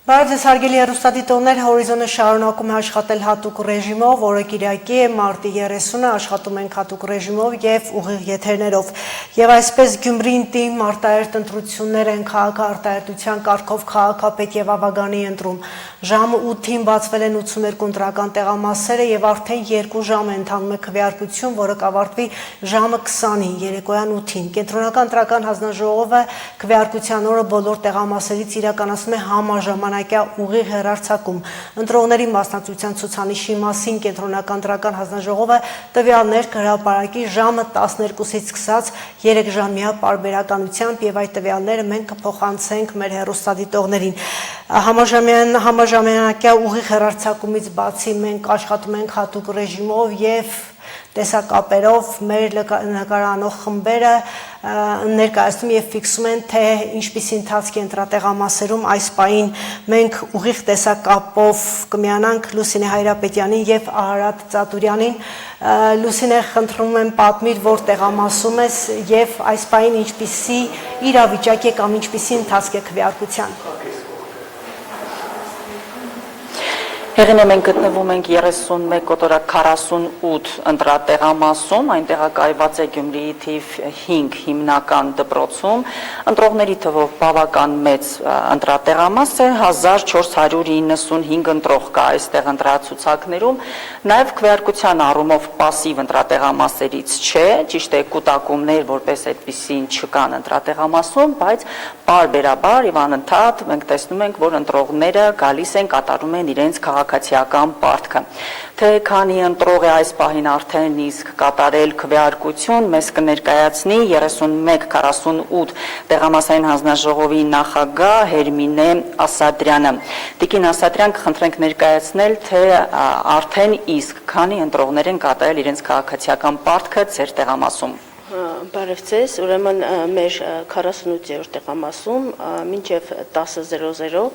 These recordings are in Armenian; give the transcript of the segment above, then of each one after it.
Բարև հարգելի հեռուստադիտողներ, Հորիզոնը շարունակում է աշխատել հատուկ ռեժիմով, օրը կիրակի է, մարտի 30-ը աշխատում ենք հատուկ ռեժիմով եւ ուղիղ եթերներով։ Եվ այսպես Գյումրին տիմ արտահերտ ընտրություններ են քաղաքարտահայտության կարգով քաղաքապետ եւ ավագանի ընտրում։ Ժամը 8-ին բացվել են 82 ընտրական տեղամասերը եւ արդեն 2 ժամ է ընթանում է քվեարկություն, որը կավարտվի ժամը 20-ին, երեկոյան 8-ին։ Կենտրոնական ընտրական հանձնաժողովը քվեարկության օրը բոլոր տեղամասերից իրականացնում է համաժամանակյա ուղիղ հեռարձակում։ Ընտրողների մասնակցության ցուցանիշի մասին Կենտրոնական ընտրական հանձնաժողովը տվյալներ կհրապարակի ժամը 12-ից սկսած 3 ժամյա պարբերականությամբ եւ այդ տվյալները մենք կփոխանցենք մեր հեռուստադիտողներին։ Համաժամանակյա ուղիղ հեռարձակումից բացի մենք աշխատում ենք հատուկ ռեժիմով եւ տեսակապերով մեր նկարանող խմբերը ներկայացնում եւ ֆիքսում են թե ինչպիսի ընթացք է ընտրատեղամասերում այս պահին մենք ուղիղ տեսակապով կմիանանք Լուսինե Հայրապետյանին եւ Ահարատ Ծատուրյանին։ Լուսինե, խնդրում եմ պատմիր, որ տեղամասում ես եւ այս պահին ինչպիսի իրավիճակ է կամ ինչպիսի ընթացք է քվեարկության։ Հեղինե մենք գտնվում ենք 31.48 ընտրատեղամասում, այնտեղ կայված է Գյումրիի թիվ 5 հիմնական դպրոցում, ընտրողների թվով բավական մեծ ընտրատեղամաս է, 1495 ընտրող կա այստեղ ընտրացուցակներում, նաև քվեարկության առումով պասիվ ընտրատեղամասերից չէ, ճիշտ է կուտակումներ որպես այդպիսին չկան ընտրատեղամասում, բայց պարբերաբար եւ անընդհատ մենք տեսնում ենք, որ ընտրողները գալիս են կատարում են իրենց քաղաքացիական պարտքը։ Թե քանի ընտրող է այս պահին արդեն իսկ կատարել քվեարկություն, մեզ կներկայացնի 3148 տեղամասային հանձնաժողովի նախագահ Հերմինե Ասատրյանը։ Տիկին Ասատրյան, կխնդրենք ներկայացնել, թե արդեն իսկ քանի ընտրողներ են կատարել իրենց քաղաքացիական պարտքը ձեր տեղամասում։ Բարև ձեզ, ուրեմն մեր 48-րդ տեղամասում մինչև 10:00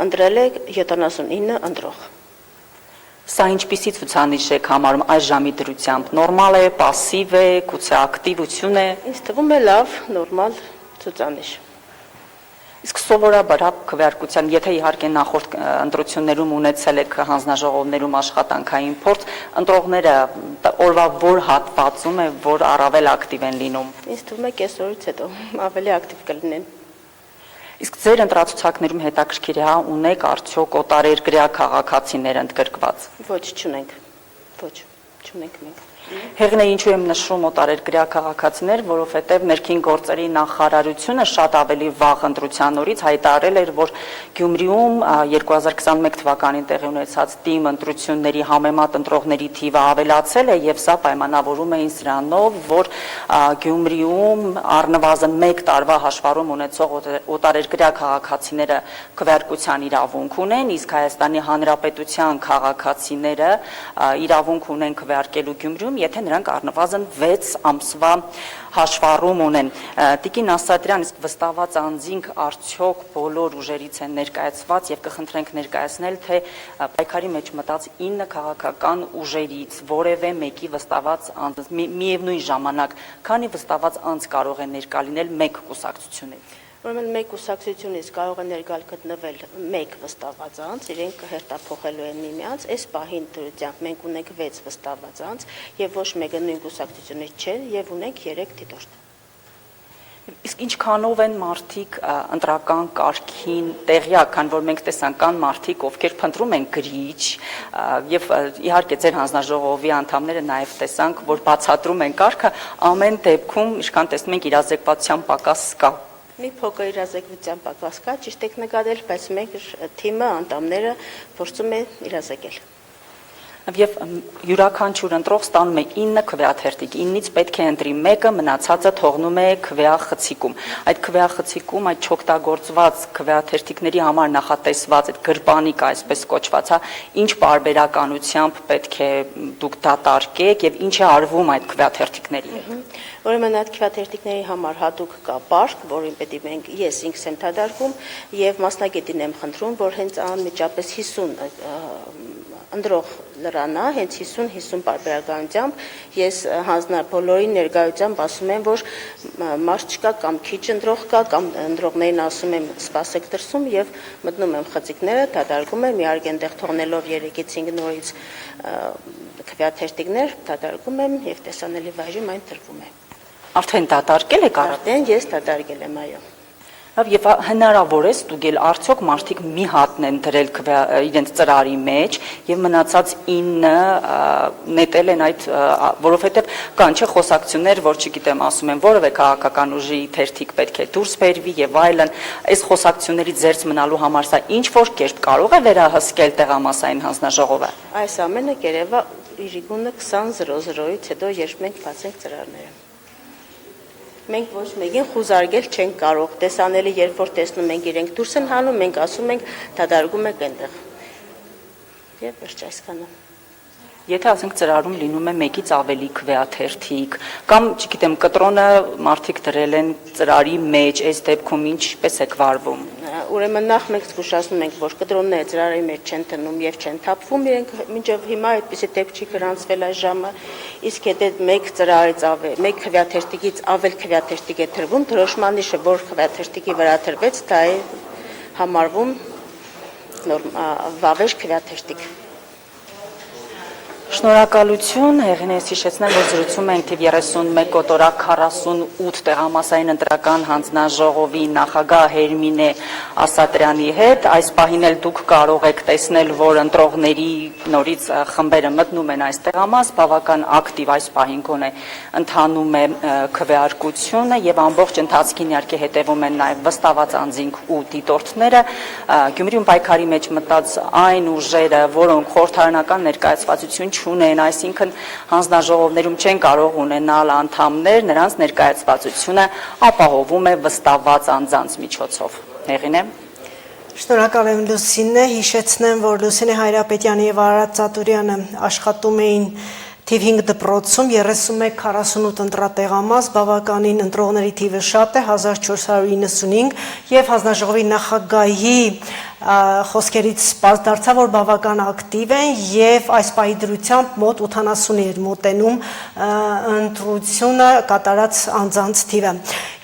ընտրել է 79 ընտրող։ Սա ինչպիսի ցուցանիշ եք համարում այս ժամի դրությամբ, նորմալ է, պասիվ է, գուցե ակտիվություն է։ Ինձ թվում է լավ, նորմալ ցուցանիշ։ Իսկ սովորաբար քվեարկության, եթե իհարկե նախորդ ընտրություններում ունեցել եք հանձնաժողովներում աշխատանքային փորձ, ընտրողները օրվա որ հատվածում է, որ առավել ակտիվ են լինում։ Ինձ թվում է կեսօրից հետո ավելի ակտիվ կլինեն։ Իսկ ձեր ընտրացուցակներում հետաքրքիր է, ունեք արդյոք օտարերկրյա քաղաքացիներ ընդգրկված։ Ոչ, չունենք։ Ոչ, չունենք մենք։ Հեղինե, ինչու եմ նշում օտարերկրյա քաղաքացիներ, որովհետև ներքին գործերի նախարարությունը շատ ավելի վաղ ընտրության օրից հայտարարել էր, որ Գյումրիում 2021 թվականին տեղի ունեցած թիմ ընտրությունների համեմատ ընտրողների թիվը ավելացել է եւ սա պայմանավորում էին սրանով, որ Գյումրիում առնվազն 1 տարվա հաշվառում ունեցող օտարերկրյա քաղաքացիները քվեարկության իրավունք ունեն, իսկ Հայաստանի Հանրապետության քաղաքացիները իրավունք ունեն քվեարկելու Գյումրիում, եթե նրանք առնվազն 6 ամսվա հաշվառում ունեն։ Տիկին Ասատրյան, իսկ վստահված անձինք արդյոք բոլոր ուժերից են ներկայացված եւ կխնդրենք ներկայացնել, թե պայքարի մեջ մտած 9 քաղաքական ուժերից որևէ մեկի վստահված անձ միևնույն ժամանակ քանի վստահված անձ կարող է ներկա լինել մեկ կուսակցությունից։ Ուրեմն մեկ կուսակցությունից կարող է ներկալ գտնվել մեկ վստահված անձ, իրենք հերթափոխելու են միմյանց, այս պահին դրությամբ մենք ունենք 6 վստահված անձ եւ ոչ մեկը նույն կուսակցությունից չէ եւ ունենք 3 դիտորդ։ Իսկ ինչքանով են մարդիկ ընտրական կարգին տեղյակ, քան որ մենք տեսանք կան մարդիկ, ովքեր փնտրում են գրիչ եւ իհարկե ձեր հանձնաժողովի անդամները նաեւ տեսանք, որ բացատրում են կարգը, ամեն դեպքում ինչքան տեսնում ենք իրազեկվածության պակաս կա։ Մի փոքր իրազեկության պակաս կա, ճիշտ եք նկատել, բայց մենք թիմը անդամները փորձում են իրազեկել։ Եվ յուրաքանչյուր ընտրող ստանում է 9 քվեաթերթիկ, 9-ից պետք է ընտրի մեկը, մնացածը թողնում է քվեախցիկում։ Այդ քվեախցիկում այդ չօգտագործված քվեաթերթիկների համար նախատեսված այդ գրպանիկ այսպես կոչված, ինչ պարբերականությամբ պետք է դուք դատարկեք եւ ինչ է արվում այդ քվեաթերթիկների հետ։ Ուրեմն այդ քվեաթերթիկների համար հատուկ կա պարկ, որին պետք է մենք ես ինքս եմ դատարկում եւ մասնագետին եմ խնդրում, որ հենց անմիջապես 50 ընտրող լրանա, հենց 50-50 պարբերականությամբ ես հանձնարարբոլորի ներկայությամբ ասում եմ, որ մարդ չկա կամ քիչ ընտրող կա, կամ ընտրողներին ասում եմ սպասեք դրսում եւ մտնում եմ խցիկները, դատարկում եմ, իհարկե այնտեղ թողնելով 3-ից 5 նորից քվեաթերթիկներ, դատարկում եմ եւ տեսանելի վայրում այն տրվում է։ Արդեն դատարկել եք առ։ Արդեն ես դատարկել եմ, այո։ Եվ հնարավոր է ստուգել արդյոք մարդիկ մի հատն են դրել իրենց ծրարի մեջ եւ մնացած 9 նետել են այդ, որովհետեւ կան չէ խոսակցություններ, որ չգիտեմ, ասում են որևէ քաղաքական ուժի թերթիկ պետք է դուրս բերվի եւ այլն, այս խոսակցություններից զերծ մնալու համար սա ինչ որ կերպ կարող է վերահսկել տեղամասային հանձնաժողովը։ Այս ամենը կերևա իրիկունը 20:00-ից հետո, երբ մենք բացենք ծրարները։ Մենք ոչ մեկին խուզարկել չենք կարող, տեսանելի երբ որ տեսնում ենք իրենք դուրս են հանում, մենք ասում ենք դատարկում եք այնտեղ։ Եվ վերջ այսքանը։ Եթե ասենք ծրարում լինում է մեկից ավելի քվեաթերթիկ, կամ չգիտեմ, կտրոնը մարդիկ դրել են ծրարի մեջ, այս դեպքում ինչպես է վարվում։ Ուրեմն նախ մենք զգուշացնում ենք, որ կտրոնները ծրարի մեջ չեն տնում եւ չեն թափվում, իրենք մինչեւ հիմա այդպիսի դեպք չի գրանցվել այս ժամը, իսկ եթե մեկ ծրարից ավել, մեկ քվեաթերթիկից ավել քվեաթերթիկ է դրվում, դրոշմանիշը, որ քվեաթերթիկի վրա դրվեց, դա է համարվում վավեր քվեաթերթիկ։ Շնորհակալություն, Հեղինե, ես հիշեցնեմ, որ զրուցում ենք թիվ 31 կոտորակ 48 տեղամասային ընտրական հանձնաժողովի նախագահ Հերմինե Ասատրյանի հետ։ Այս պահին էլ դուք կարող եք տեսնել, որ ընտրողների նորից խմբերը մտնում են այս տեղամաս, բավական ակտիվ այս պահին գոնե ընթանում է քվեարկությունը եւ ամբողջ ընթացքին իհարկե հետեւում են նաեւ վստահված անձինք ու դիտորդները։ Գյումրիում պայքարի մեջ մտած այն ուժերը, որոնք խորհրդարանական ներկայացվածություն չունեն, այսինքն հանձնաժողովներում չեն կարող ունենալ անդամներ, նրանց ներկայացվածությունը ապահովում է վստահված անձանց միջոցով։ Հեղինե։ Շնորհակալ եմ Լուսինե, հիշեցնեմ, որ Լուսինե Հայրապետյանը եւ Արարատ Ծատուրյանը աշխատում էին թիվ 5 դպրոցում 31-48 ընտրատեղամաս, բավականին ընտրողների թիվը շատ է, 1495 եւ հանձնաժողովի նախագահի խոսքերից պարզ դարձավ, որ բավական ակտիվ են եւ այս պահի դրությամբ մոտ 80-ի էր մոտենում ընտրությունը կատարած անձանց թիվը։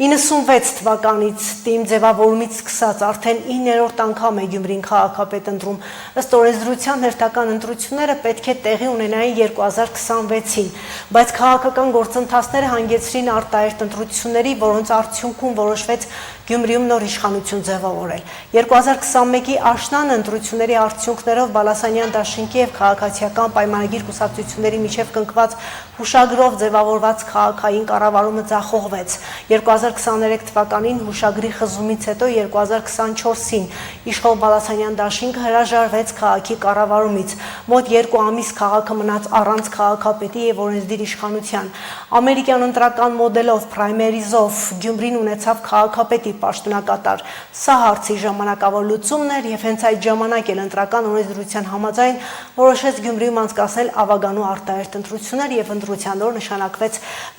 96 թվականից թիմ ձևավորումից սկսած արդեն 9-րդ անգամ է Գյումրին քաղաքապետ ընտրում։ Ըստ օրենսդրության հերթական ընտրությունները պետք է տեղի ունենային 2026-ին, բայց քաղաքական գործընթացները հանգեցրին արտահերթ ընտրությունների, որոնց արդյունքում որոշվեց Գյումրիում նոր իշխանություն ձևավորել։ 2021-ի աշնան ընտրությունների արդյունքներով Բալասանյան դաշինքի եւ քաղաքացիական պայմանագիր կուսակցությունների միջև կնքված հուշագրով ձևավորված քաղաքային կառավարումը ձախողվեց։ 2023 թվականին հուշագրի խզումից հետո 2024-ին իշխող Բալասանյան դաշինքը հրաժարվեց քաղաքի կառավարումից։ Մոտ 2 ամիս քաղաքը մնաց առանց քաղաքապետի եւ օրենսդիր իշխանության։ Ամերիկյան ընտրական մոդելով պրայմերիզով Գյումրին ունեցավ քաղաքապետի պաշտոնակատար։ Սա հարցի ժամանակավոր լուծումն էր եւ հենց այդ ժամանակ էլ ընտրական օրենսդրության համաձայն որոշեց Գյումրիում անցկացնել ավագանու արտահերթ ընտրություններ եւ ընտրության օր նշանակվեց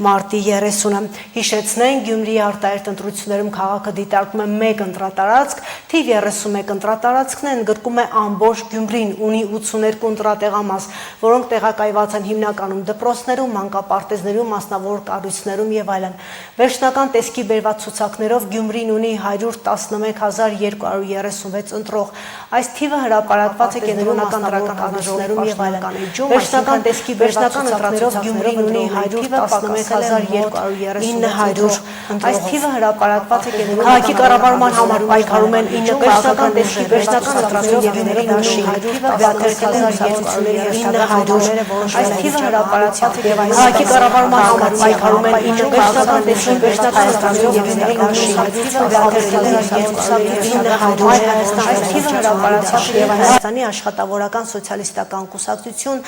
մարտի 30-ը։ Հիշեցնենք, Գյումրիի արտահերթ ընտրություններում քաղաքը դիտարկում է 1 ընտրատարածք, թիվ 31 ընտրատարածքն է, ընդգրկում է ամբողջ Գյումրին, ունի 82 ընտրատեղամաս, որոնք տեղակայված են հիմնականում դպրոցներում, մանկապարտեզներում, մասնավոր կառույցներում եւ այլն։ Վերջնական տեսքի բերված ցուցակներով Գյումրին ունի 111236 ընտրող։ Այս թիվը հրապարակված է կենտրոնական ընտրական կառույցներում եւ այլն։ Վերջնական տեսքի բերված ցուցակներով Գյումրին ունի 111236 Այս թիվը հրապարակված է կենտրոնական քաղաքի կառավարման համար պայքարում են 9 քաղաքական տեսքի վերջնական ընտրությունների դաշինք։ Այս թիվը հրապարակված է քաղաքի կառավարման համար պայքարում են 9 քաղաքական տեսքի վերջնական ընտրությունների Հայաստանի աշխատավորական սոցիալիստական կուսակցություն,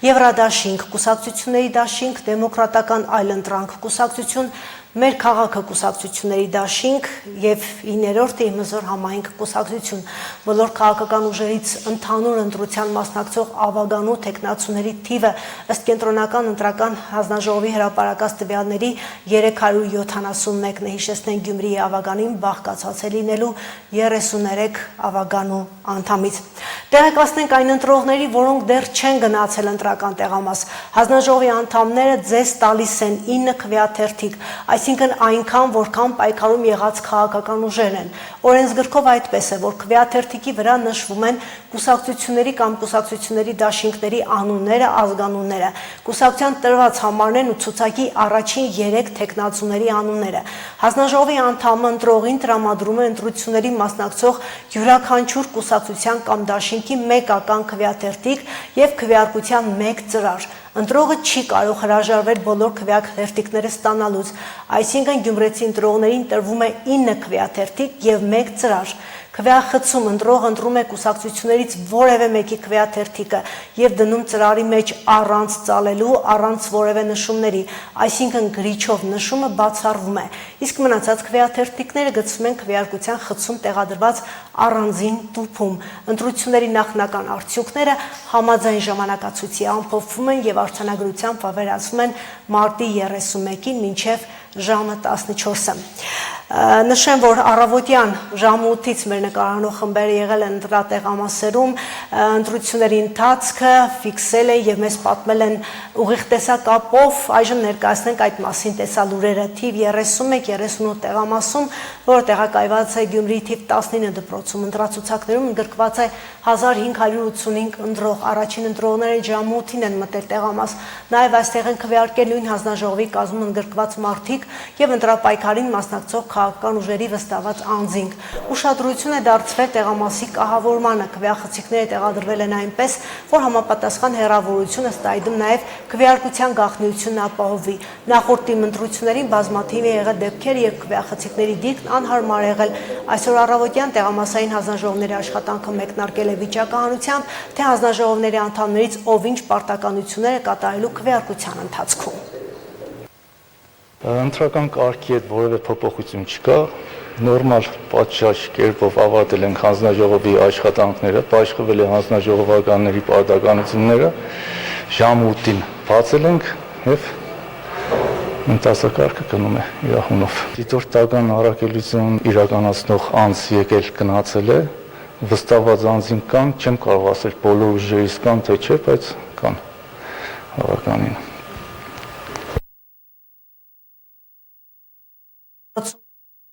Եվրադաշինք, կուսակցությունների դաշինք, դեմոկրատական այլընտրանք կուսակցություն, Մեր քաղաքը կուսակցությունների դաշինք եւ 9-րդը Իմզոր համայնք կուսակցություն բոլոր քաղաքական ուժերից ընդհանուր ընտրության մասնակցող ավագանու տեխնացուների թիվը ըստ կենտրոնական ընտրական հանձնաժողովի հրապարակած տվյալների 371-ն է, հիշեցնենք Գյումրիի ավագանին բաղկացած է լինելու 33 ավագանու անդամից։ Տեղեկացնենք այն ընտրողների, որոնք դեռ չեն գնացել ընտրական տեղամաս։ Հանձնաժողովի անդամները ձեզ տալիս են 9 քվեաթերթիկ, այսինքն այնքան, որքան պայքարում եղած քաղաքական ուժերն են։ Օրենսգրքով այդպես է, որ քվեաթերթիկի վրա նշվում են կուսակցությունների կամ կուսակցությունների դաշինքների անունները, ազգանունները, կուսակցության տրված համարներն ու ցուցակի առաջին 3 տեխնացուների անունները։ Հանձնաժողովի անդամը ընտրողին տրամադրում է ընտրությունների մասնակցող յուրաքանչյուր կուսակցության կամ դաշինքի մեկական քվեաթերթիկ եւ քվեարկության 1 ծրար։ Ընտրողը չի կարող հրաժարվել բոլոր քվեաթերթիկները ստանալուց, այսինքն գյումրեցի ընտրողներին տրվում է 9 քվեաթերթիկ եւ 1 ծրար։ Քվեախցում ընտրողը ընտրում է կուսակցություններից որևէ մեկի քվեաթերթիկը եւ դնում ծրարի մեջ առանց ծալելու, առանց որևէ նշումների, այսինքն գրիչով նշումը բացառվում է։ Իսկ մնացած քվեաթերթիկները գցվում են քվեարկության խցում տեղադրված առանձին տուփում։ Ընտրությունների նախնական արդյունքները համաձայն ժամանակացույցի ամփոփվում են եւ արձանագրությամբ վավերացվում են մարտի 31-ին մինչեւ ժամը 14-ը։ Նշեմ, որ առավոտյան ժամը 8-ից մեր նկարանող խմբերը եղել են ընտրատեղամասերում, ընտրությունների ընթացքը ֆիքսել են եւ մեզ պատմել են ուղիղ տեսակապով, այժմ ներկայացնենք այդ մասին տեսալուրերը։ Թիվ 31-38 տեղամասում, որը տեղակայված է Գյումրիի թիվ 19 դպրոցում, ընտրացուցակներում ընդգրկված է 1585 ընտրող, առաջին ընտրողները ժամը 8-ին են մտել տեղամաս, նաեւ այստեղ են քվեարկել նույն հանձնաժողովի կազմում ընդգրկված մարդիկ եւ ընտրապայքարին մասնակցող քաղաքական ուժերի վստահված անձինք։ Ուշադրություն է դարձվել տեղամասի կահավորմանը, քվեախցիկները տեղադրվել են այնպես, որ համապատասխան հեռավորությունը ըստ այդմ նաև քվեարկության գաղտնիությունն ապահովի։ Նախորդ ընտրություններին բազմաթիվ է եղել դեպքեր, երբ քվեախցիկների դիրքն անհարմար է եղել։ Այսօր առավոտյան տեղամասային հանձնաժողովների աշխատանքը մեկնարկել է վիճակահանությամբ, թե հանձնաժողովների անդամներից ով ինչ պարտականություններ է կատարելու քվեարկության ընթացքում։ Ընտրական կարգի հետ որևէ փոփոխություն չկա, նորմալ պատշաճ կերպով ավարտել ենք հանձնաժողովի աշխատանքները, պաշտպանվել է հանձնաժողովականների պարտականությունները, ժամը 8-ին բացել ենք եւ ընթացակարգը գնում է իր հունով։ Դիտորդական առաքելություն իրականացնող անձ եկել գնացել է, վստահված անձինք կան, չեմ կարող ասել բոլոր ուժերից կան, թե չէ, բայց կան հավականին։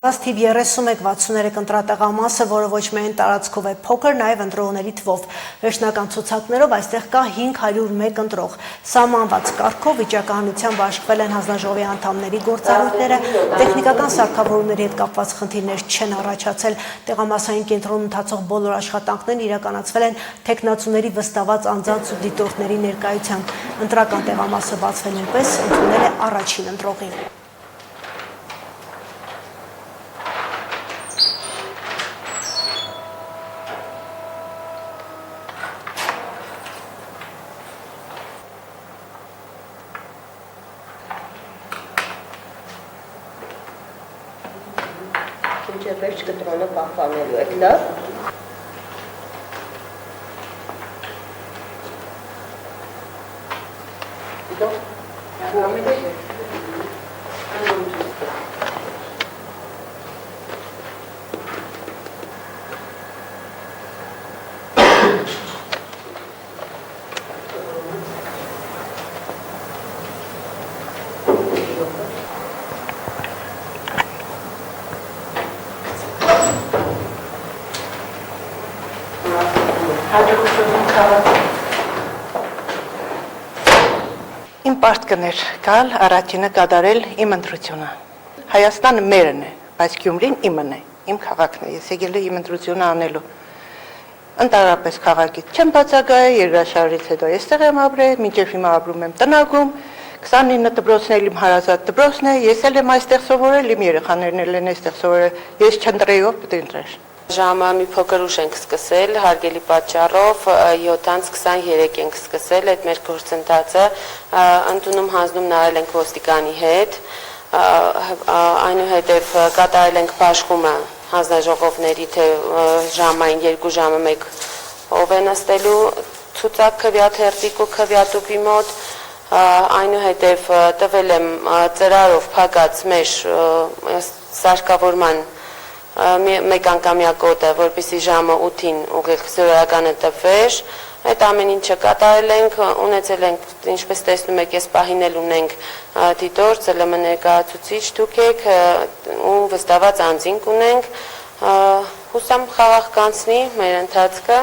Թիվ 31-63 ընտրատեղամասը, որը ոչ միայն տարածքով է փոքր, նաև ընտրողների թվով։ Վերջնական ցուցակներով այստեղ կա 501 ընտրող։ Սահմանված կարգով վիճակահանությամբ աշխատել են հանձնաժողովի անդամների գործառույթները, տեխնիկական սարքավորումների հետ կապված խնդիրներ չեն առաջացել։ Տեղամասային կենտրոնում ընթացող բոլոր աշխատանքներն իրականացվել են տեխնացուների վստահված անձանց ու դիտորդների ներկայությամբ։ Ընտրական տեղամասը բացվել նույնպես ընդունել է առաջին ընտրողին։ Վերջ կտրոնը պահպանելու եք, լավ։ Իմ պարտքն էր գալ առաջինը կատարել իմ ընտրությունը։ Հայաստանը մերն է, բայց Գյումրին իմն է, իմ քաղաքն է, ես եկել եմ իմ ընտրությունը անելու։ Ընդհանրապես քաղաքից չեմ բացակայել, երկրաշարժից հետո այստեղ եմ ապրել, մինչև հիմա ապրում եմ տնակում, 29 դպրոցն էլ իմ հարազատ դպրոցն է, ես էլ եմ այստեղ սովորել, իմ երեխաներն էլ են այստեղ սովորել, ես չընտրեի, ով պետք է ընտրեր։ Ժամը մի փոքր ուշ ենք սկսել, հարգելի պատճառով 7:23 ենք սկսել այդ մեր գործընթացը, ընդունում հանձնում նայել ենք ոստիկանի հետ, այնուհետև կատարել ենք բաշխումը հանձնաժողովների թե ժամային 2 ժամը 1 ով է նստելու ցուցակ քվեաթերթիկ ու քվեատուփի մոտ, այնուհետև տվել եմ ծրարով փակած մեր սարքավորման մեկ անգամյա կոդը, որպեսզի ժամը 8-ին ուղիղ զորականը տվեր։ Այդ ամեն ինչը կատարել ենք, ունեցել ենք, ինչպես տեսնում եք, այս պահին էլ ունենք դիտոր, ՑԼՄ ներկայացուցիչ դուք եք ու վստահված անձինք ունենք, հուսամ խաղաղ կանցնի մեր ընթացքը։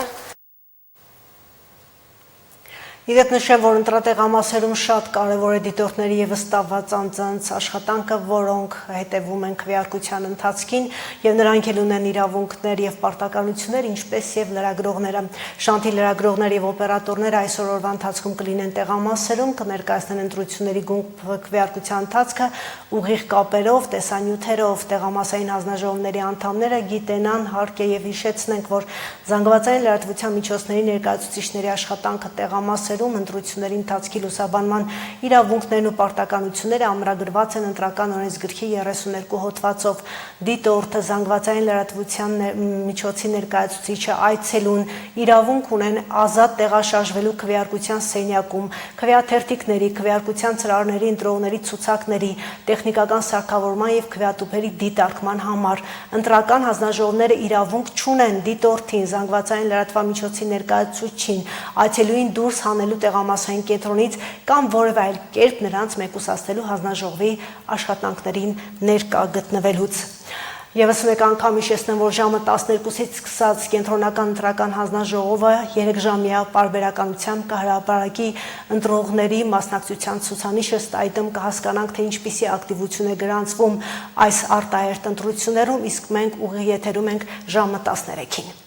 Իդեպ նշեմ, որ ընտրատեղամասերում շատ կարևոր է դիտորդների և վստահված անձանց աշխատանքը, որոնք հետևում են քվեարկության ընթացքին և նրանք էլ ունեն իրավունքներ և պարտականություններ, ինչպես և լրագրողները։ Շանթի լրագրողներ և օպերատորները այսօր օրվա ընթացքում կլինեն տեղամասերում, կներկայացնեն ընտրությունների քվեարկության ընթացքը ուղիղ կապերով, տեսանյութերով, տեղամասային հանձնաժողովների անդամները գիտենան, հարկ է և հիշեցնենք, որ զանգվածային լրատվության միջոցների ներկայացուցիչների աշխատանքը տեղամասերում ընտրությունների ընթացքի լուսաբանման իրավունքներն ու պարտականությունները ամրագրված են ընտրական օրենսգրքի 32 հոդվածով։ Դիտորդը, զանգվածային լրատվության միջոցի ներկայացուցիչը այցելուն իրավունք ունեն ազատ տեղաշարժվելու քվեարկության սենյակում, քվեաթերթիկների, քվեարկության ծրարների, ընտրողների ցուցակների, տեխնիկական սարքավորման և քվեատուփերի դիտարկման համար։ Ընտրական հանձնաժողովները իրավունք չունեն դիտորդին, զանգվածային լրատվամիջոցի ներկայացուցիչին, այցելուին դուրս հանելու տեղամասային կենտրոնից կամ որևէ այլ կերպ նրանց մեկուսացնելու հանձնաժողովի աշխատանքներին ներկա գտնվելուց։ Եվս մեկ անգամ հիշեցնեմ, որ ժամը 12-ից սկսած կենտրոնական ընտրական հանձնաժողովը 3 ժամյա պարբերականությամբ կհրապարակի ընտրողների մասնակցության ցուցանիշը, ըստ այդմ կհասկանանք, թե ինչպիսի ակտիվություն է գրանցվում այս արտահերթ ընտրություններում, իսկ մենք ուղիղ եթերում ենք ժամը 13-ին։